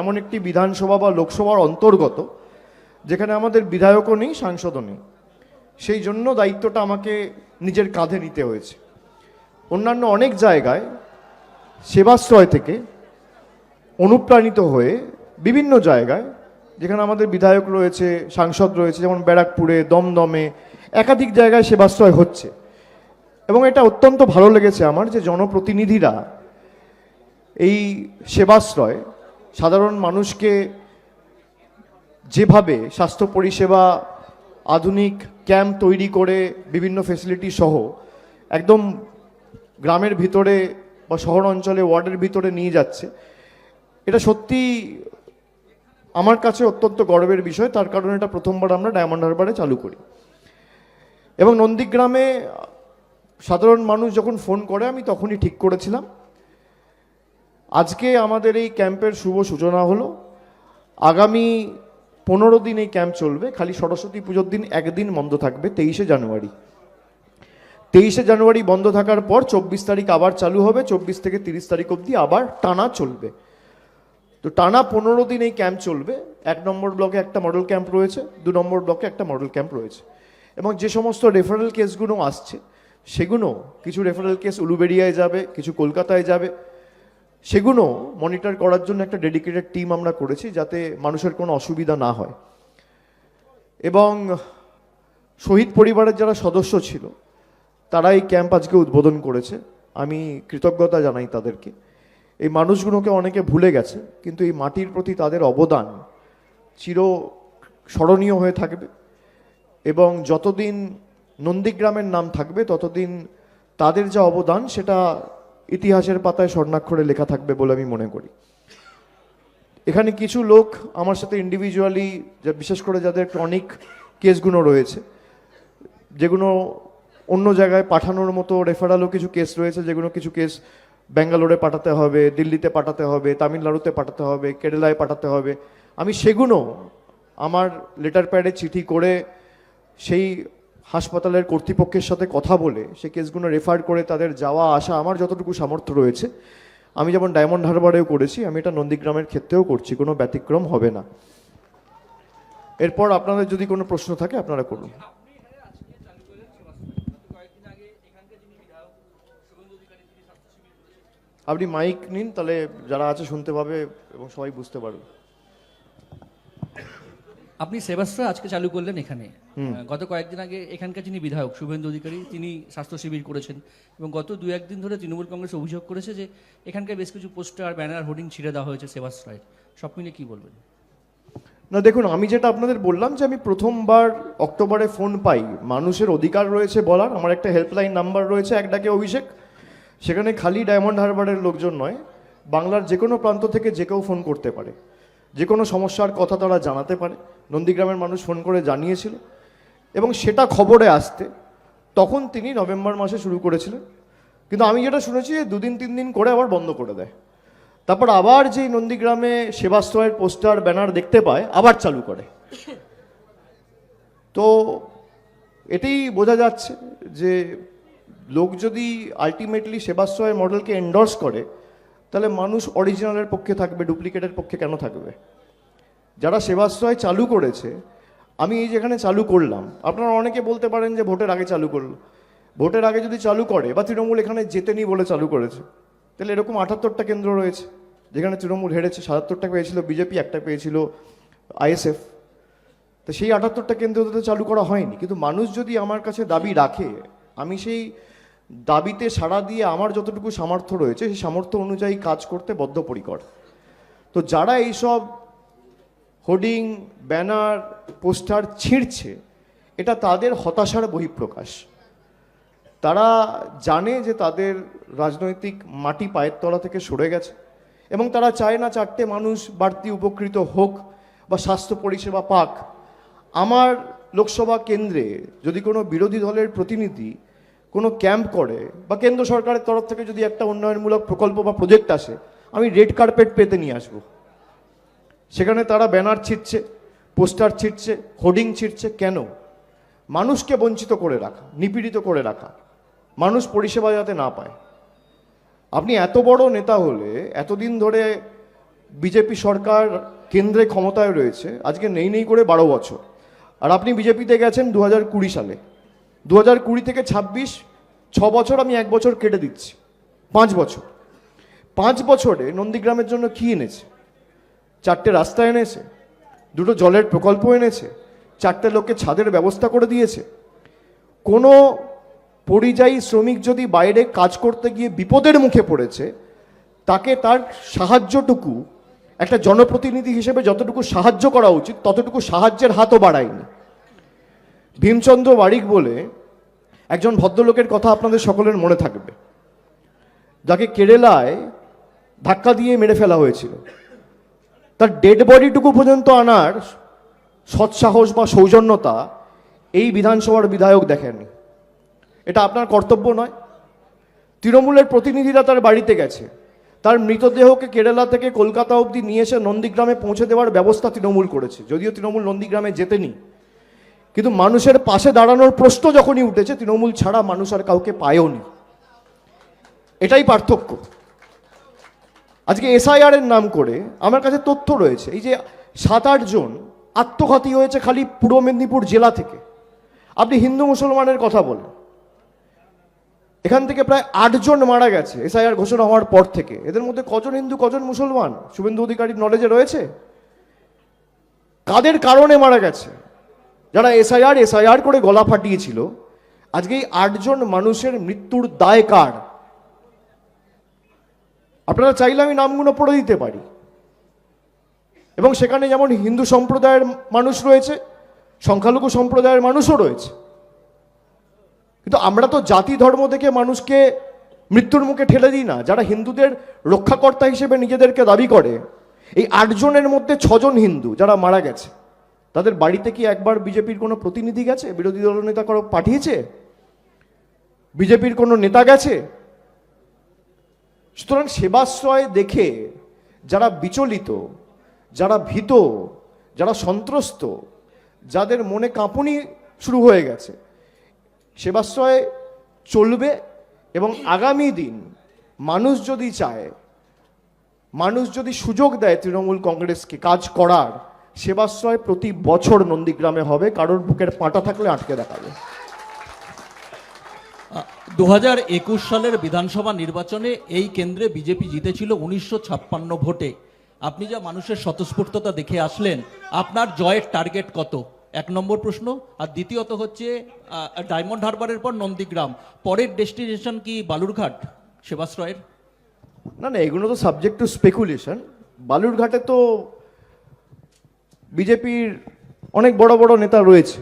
এমন একটি বিধানসভা বা লোকসভার অন্তর্গত যেখানে আমাদের বিধায়কও নেই, সাংসদও নেই। সেই জন্য দায়িত্বটা আমাকে নিজের কাঁধে নিতে হয়েছে। অন্যান্য অনেক জায়গায় সেবাশ্রয় থেকে অনুপ্রাণিত হয়ে বিভিন্ন জায়গায় যেখানে আমাদের বিধায়ক রয়েছে, সাংসদ রয়েছে, যেমন ব্যারাকপুরে, দমদমে, একাধিক জায়গায় সেবাশ্রয় হচ্ছে। এবং এটা অত্যন্ত ভালো লেগেছে আমার যে জনপ্রতিনিধিরা এই সেবাশ্রয় সাধারণ মানুষকে যেভাবে স্বাস্থ্য পরিষেবা, আধুনিক ক্যাম্প তৈরি করে বিভিন্ন ফেসিলিটি সহ একদম গ্রামের ভিতরে বা শহর অঞ্চলে ওয়ার্ডের ভিতরে নিয়ে যাচ্ছে, এটা সত্যি আমার কাছে অত্যন্ত গর্বের বিষয়। তার কারণ এটা প্রথমবার আমরা ডায়মন্ড হারবারে চালু করি। এবং নন্দীগ্রামে সাধারণ মানুষ যখন ফোন করে আমি তখনই ঠিক করেছিলাম আজকে আমাদের এই ক্যাম্পের শুভ সূচনা হলো। আগামী 15 দিন এই ক্যাম্প চলবে। খালি সরস্বতী পুজোর দিন একদিন বন্ধ থাকবে, 23শে জানুয়ারি। 23শে জানুয়ারি বন্ধ থাকার পর 24 তারিখ আবার চালু হবে। 24 থেকে 30 তারিখ অবধি আবার টানা চলবে। তো টানা 15 দিন এই ক্যাম্প চলবে। 1 নম্বর ব্লকে একটা মডেল ক্যাম্প রয়েছে, 2 নম্বর ব্লকে একটা মডেল ক্যাম্প রয়েছে। এবং যে সমস্ত রেফারেল কেসগুলো আসছে সেগুলো কিছু রেফারেল কেস উলুবেড়িয়ায় যাবে, কিছু কলকাতায় যাবে। সেগুলো মনিটর করার জন্য একটা ডেডিকেটেড টিম আমরা করেছি যাতে মানুষের কোনো অসুবিধা না হয়। এবং শহীদ পরিবারের যারা সদস্য ছিল তারা এই ক্যাম্প আজকে উদ্বোধন করেছে। আমি কৃতজ্ঞতা জানাই তাদেরকে। এই মানুষগুলোকে অনেকে ভুলে গেছে, কিন্তু এই মাটির প্রতি তাদের অবদান চির স্মরণীয় হয়ে থাকবে। এবং যতদিন নন্দীগ্রামের নাম থাকবে ততদিন তাদের যা অবদান সেটা ইতিহাসের পাতায় স্বর্ণাক্ষরে লেখা থাকবে বলে আমি মনে করি। এখানে কিছু লোক আমার সাথে ইন্ডিভিজুয়ালি, বিশেষ করে যাদের ক্রনিক কেসগুলো রয়েছে, যেগুলো অন্য জায়গায় পাঠানোর মতো রেফারালও কিছু কেস রয়েছে, যেগুলো কিছু কেস ব্যাঙ্গালোরে পাঠাতে হবে, দিল্লিতে পাঠাতে হবে, তামিলনাড়ুতে পাঠাতে হবে, কেরালায় পাঠাতে হবে। আমি সেগুলো আমার লেটার প্যাডে চিঠি করে সেই হাসপাতালের কর্তৃপক্ষের সাথে কথা বলে সেই কেসগুলো রেফার করে তাদের যাওয়া আসা আমার যতটুকু সামর্থ্য রয়েছে, আমি যেমন ডায়মন্ড হারবারেও করেছি, আমি এটা নন্দীগ্রামের ক্ষেত্রেও করছি। কোনো ব্যতিক্রম হবে না। এরপর আপনাদের যদি কোনো প্রশ্ন থাকে আপনারা করুন। আপনি মাইক নিন, তাহলে যারা আছে শুনতে পাবে এবং সবাই বুঝতে পারবে। আপনি সেবাশ্রয় আজকে চালু করলেন এখানে। গত কয়েকদিন আগে এখানকার যিনি বিধায়ক শুভেন্দু অধিকারী, তিনি স্বাস্থ্য শিবির করেছেন এবং গত 2-1 দিন ধরে তৃণমূল কংগ্রেস অভিযোগ করেছে যে এখানকার বেশ কিছু পোস্টার, ব্যানার, হোর্ডিং ছিঁড়ে দেওয়া হয়েছে সেবাশ্রয়ের। সব মিলে কি বলবেন? না দেখুন, আমি যেটা আপনাদের বললাম যে আমি প্রথমবার অক্টোবরে ফোন পাই। মানুষের অধিকার রয়েছে বলার। আমার একটা হেল্পলাইন নাম্বার রয়েছে, এক ডাকে অভিষেক। সেখানে খালি ডায়মন্ড হারবারের লোকজন নয়, বাংলার যে কোনো প্রান্ত থেকে যে কেউ ফোন করতে পারে, যে কোনো সমস্যার কথা তারা জানাতে পারে। নন্দীগ্রামের মানুষ ফোন করে জানিয়েছিল এবং সেটা খবরে আসতে তখন তিনি নভেম্বর মাসে শুরু করেছিলেন। কিন্তু আমি যেটা শুনেছি 2 দিন 3 দিন করে আবার বন্ধ করে দেয়। তারপর আবার যেই নন্দীগ্রামে সেবাশ্রয়ের পোস্টার, ব্যানার দেখতে পায় আবার চালু করে। তো এটাই বোঝা যাচ্ছে যে লোক যদি আলটিমেটলি সেবাশ্রয়ের মডেলকে এন্ডোর্স করে তাহলে মানুষ অরিজিনালের পক্ষে থাকবে, ডুপ্লিকেটের পক্ষে কেন থাকবে? যারা সেবাশ্রয় চালু করেছে, আমি এই যেখানে চালু করলাম, আপনারা অনেকে বলতে পারেন যে ভোটের আগে চালু করলো। ভোটের আগে যদি চালু করে বা তৃণমূল এখানে জেতেনি বলে চালু করেছে, তাহলে এরকম 78টা কেন্দ্র রয়েছে যেখানে তৃণমূল হেরেছে। 77টা পেয়েছিল বিজেপি, একটা পেয়েছিল আইএসএফ। তো সেই 78টা কেন্দ্র তো চালু করা হয়নি। কিন্তু মানুষ যদি আমার কাছে দাবি রাখে, আমি সেই দাবিতে সাড়া দিয়ে আমার যতটুকু সামর্থ্য রয়েছে সেই সামর্থ্য অনুযায়ী কাজ করতে বদ্ধপরিকর। তো যারা এইসব হোর্ডিং, ব্যানার, পোস্টার ছিঁড়ছে, এটা তাদের হতাশার বহিঃপ্রকাশ। তারা জানে যে তাদের রাজনৈতিক মাটি পায়ের তলা থেকে সরে গেছে এবং তারা চায় না 4টে মানুষ বাড়তি উপকৃত হোক বা স্বাস্থ্য পরিষেবা পাক। আমার লোকসভা কেন্দ্রে যদি কোনো বিরোধী দলের প্রতিনিধি কোনো ক্যাম্প করে বা কেন্দ্র সরকারের তরফ থেকে যদি একটা উন্নয়নমূলক প্রকল্প বা প্রজেক্ট আসে, আমি রেড কার্পেট পেতে নিয়ে আসবো। সেখানে তারা ব্যানার ছিঁড়ছে, পোস্টার ছিঁড়ছে, হোর্ডিং ছিঁড়ছে। কেন? মানুষকে বঞ্চিত করে রাখা, নিপীড়িত করে রাখা, মানুষ পরিষেবা যাতে না পায়। আপনি এত বড় নেতা হলে এতদিন ধরে বিজেপি সরকার কেন্দ্রে ক্ষমতায় রয়েছে আজকে নেই নেই করে 12 বছর, আর আপনি বিজেপিতে গেছেন 2020 সালে। 2020 থেকে 26, 6 বছর, আমি 1 বছর কেটে দিচ্ছি, 5 বছর। 5 বছরে নন্দীগ্রামের জন্য কি এনেছে? 4টে রাস্তা এনেছে, 2টো জলের প্রকল্প এনেছে, 4টে লোককে ছাদের ব্যবস্থা করে দিয়েছে। কোনো পরিযায়ী শ্রমিক যদি বাইরে কাজ করতে গিয়ে বিপদের মুখে পড়েছে, তাকে তার সাহায্যটুকু একটা জনপ্রতিনিধি হিসেবে যতটুকু সাহায্য করা উচিত ততটুকু সাহায্যের হাতও বাড়ায়নি। ভীমচন্দ্র বারিক বলে একজন ভদ্রলোকের কথা আপনাদের সকলের মনে থাকবে, যাকে কেরালায় ধাক্কা দিয়ে মেরে ফেলা হয়েছিল। তার ডেড বডিটুকু পর্যন্ত আনার সৎসাহস বা সৌজন্যতা এই বিধানসভার বিধায়ক দেখেননি। এটা আপনার কর্তব্য নয়? তৃণমূলের প্রতিনিধিরা তার বাড়িতে গেছে, তার মৃতদেহকে কেরালা থেকে কলকাতা অবধি নিয়ে এসে নন্দীগ্রামে পৌঁছে দেওয়ার ব্যবস্থা তৃণমূল করেছে। যদিও তৃণমূল নন্দীগ্রামে যেতেনি, কিন্তু মানুষের পাশে দাঁড়ানোর প্রশ্ন যখনই উঠেছে, তৃণমূল ছাড়া মানুষ আর কাউকে পায়ওনি। এটাই পার্থক্য। আজকে এসআইআর এর নাম করে আমার কাছে তথ্য রয়েছে, এই যে 7-8 জন আত্মঘাতী হয়েছে খালি পূর্ব মেদিনীপুর জেলা থেকে। আপনি হিন্দু মুসলমানের কথা বলেন, এখান থেকে প্রায় 8 জন মারা গেছে এসআইআর ঘোষণা হওয়ার পর থেকে। এদের মধ্যে কজন হিন্দু কজন মুসলমান শুভেন্দু অধিকারীর নলেজে রয়েছে? কাদের কারণে মারা গেছে? যারা এসআইআর করে গলা ফাটিয়েছিল। আজকে এই 8 জন মানুষের মৃত্যুর দায় কার? আপনারা চাইলে আমি নামগুলো পড়ে দিতে পারি, এবং সেখানে যেমন হিন্দু সম্প্রদায়ের মানুষ রয়েছে, সংখ্যালঘু সম্প্রদায়ের মানুষও রয়েছে। কিন্তু আমরা তো জাতি ধর্ম দেখে মানুষকে মৃত্যুর মুখে ঠেলে দিই না। যারা হিন্দুদের রক্ষাকর্তা হিসেবে নিজেদেরকে দাবি করে, এই 8 জনের মধ্যে 6 জন হিন্দু যারা মারা গেছে, তাদের বাড়িতে কি একবার বিজেপির কোনো প্রতিনিধি গেছে? বিরোধী দলনেতা কারো পাঠিয়েছে? বিজেপির কোনো নেতা গেছে? সুতরাং সেবাশ্রয় দেখে যারা বিচলিত, যারা ভীত, যারা সন্ত্রস্ত, যাদের মনে কাঁপুনি শুরু হয়ে গেছে, সেবাশ্রয় চলবে। এবং আগামী দিন মানুষ যদি চায়, মানুষ যদি সুযোগ দেয় তৃণমূল কংগ্রেসকে কাজ করার, সেবাশ্রয় প্রতি বছর নন্দীগ্রামে হবে। কারোর বুকের পাঁটা থাকলে আটকে দেখাবে। 2021 সালের বিধানসভা নির্বাচনে এই কেন্দ্রে বিজেপি জিতেছিল 1956 ভোটে। আপনি যা মানুষের স্বতঃস্ফূর্ততা দেখে আসলেন, আপনার জয়ের টার্গেট কত? 1 নম্বর প্রশ্ন। আর দ্বিতীয়ত হচ্ছে ডায়মন্ড হারবারের পর নন্দীগ্রাম, পরের ডেস্টিনেশন কি বালুরঘাট সেবাশ্রয়ের? না না, এগুলো তো সাবজেক্ট টু স্পেকুলেশন। বালুরঘাটে তো বিজেপির অনেক বড় বড় নেতা রয়েছে।